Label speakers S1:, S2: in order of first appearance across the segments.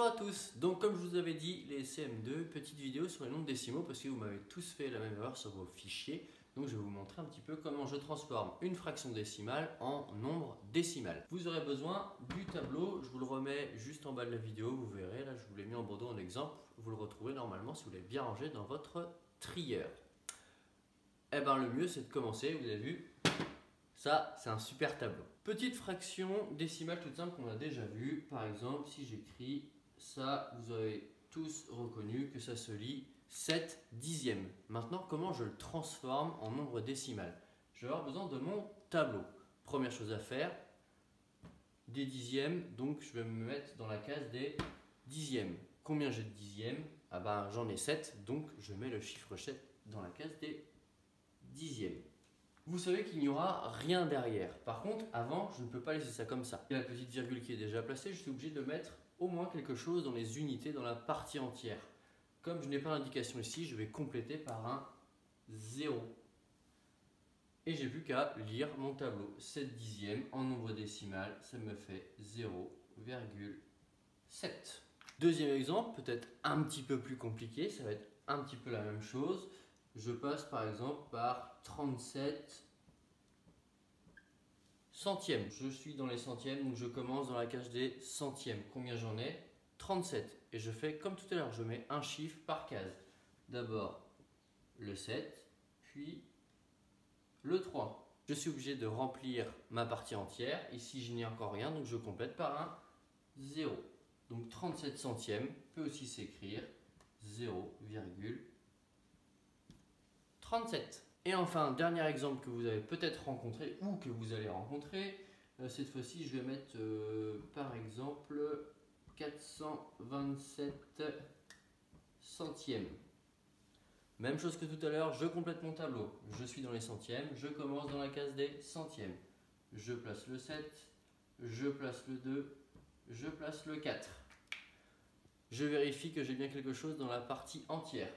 S1: Bonjour à tous, donc comme je vous avais dit, les CM2, petite vidéo sur les nombres décimaux parce que vous m'avez tous fait la même erreur sur vos fichiers. Donc je vais vous montrer un petit peu comment je transforme une fraction décimale en nombre décimal. Vous aurez besoin du tableau, je vous le remets juste en bas de la vidéo, vous verrez, là je vous l'ai mis en bandeau en exemple. Vous le retrouvez normalement si vous l'avez bien rangé dans votre trieur. Eh bien le mieux c'est de commencer, vous avez vu. Ça, c'est un super tableau. Petite fraction décimale toute simple qu'on a déjà vu. Par exemple, si j'écris ça, vous avez tous reconnu que ça se lit 7 dixièmes. Maintenant, comment je le transforme en nombre décimal? Je vais avoir besoin de mon tableau. Première chose à faire, des dixièmes. Donc, je vais me mettre dans la case des dixièmes. Combien j'ai de dixièmes? Ah ben, j'en ai 7, donc je mets le chiffre 7 dans la case des dixièmes. Vous savez qu'il n'y aura rien derrière. Par contre, avant, je ne peux pas laisser ça comme ça. Il y a la petite virgule qui est déjà placée, je suis obligé de mettre au moins quelque chose dans les unités, dans la partie entière. Comme je n'ai pas l'indication ici, je vais compléter par un 0. Et j'ai plus qu'à lire mon tableau. 7 dixièmes en nombre décimal, ça me fait 0,7. Deuxième exemple, peut-être un petit peu plus compliqué, ça va être un petit peu la même chose. Je passe par exemple par 37 centièmes. Je suis dans les centièmes, donc je commence dans la case des centièmes. Combien j'en ai? 37. Et je fais comme tout à l'heure, je mets un chiffre par case. D'abord le 7, puis le 3. Je suis obligé de remplir ma partie entière. Ici, je n'ai encore rien, donc je complète par un 0. Donc 37 centièmes peut aussi s'écrire 0,37. Et enfin, dernier exemple que vous avez peut-être rencontré ou que vous allez rencontrer, cette fois-ci je vais mettre par exemple 427 centièmes. Même chose que tout à l'heure, je complète mon tableau. Je suis dans les centièmes, je commence dans la case des centièmes. Je place le 7, je place le 2, je place le 4. Je vérifie que j'ai bien quelque chose dans la partie entière.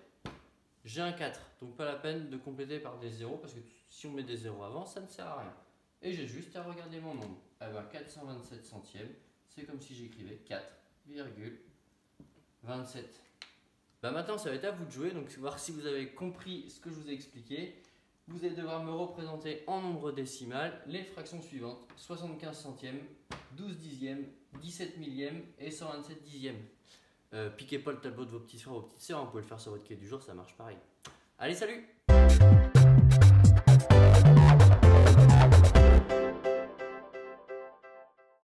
S1: J'ai un 4, donc pas la peine de compléter par des zéros parce que si on met des zéros avant, ça ne sert à rien. Et j'ai juste à regarder mon nombre. Eh ben, 427 centièmes, c'est comme si j'écrivais 4,27. Ben maintenant, ça va être à vous de jouer, donc voir si vous avez compris ce que je vous ai expliqué. Vous allez devoir me représenter en nombre décimal les fractions suivantes: 75 centièmes, 12 dixièmes, 17 millièmes et 127 dixièmes. Piquez pas le tableau de vos petits frères ou vos petites sœurs, vous pouvez le faire sur votre cahier du jour, ça marche pareil. Allez, salut!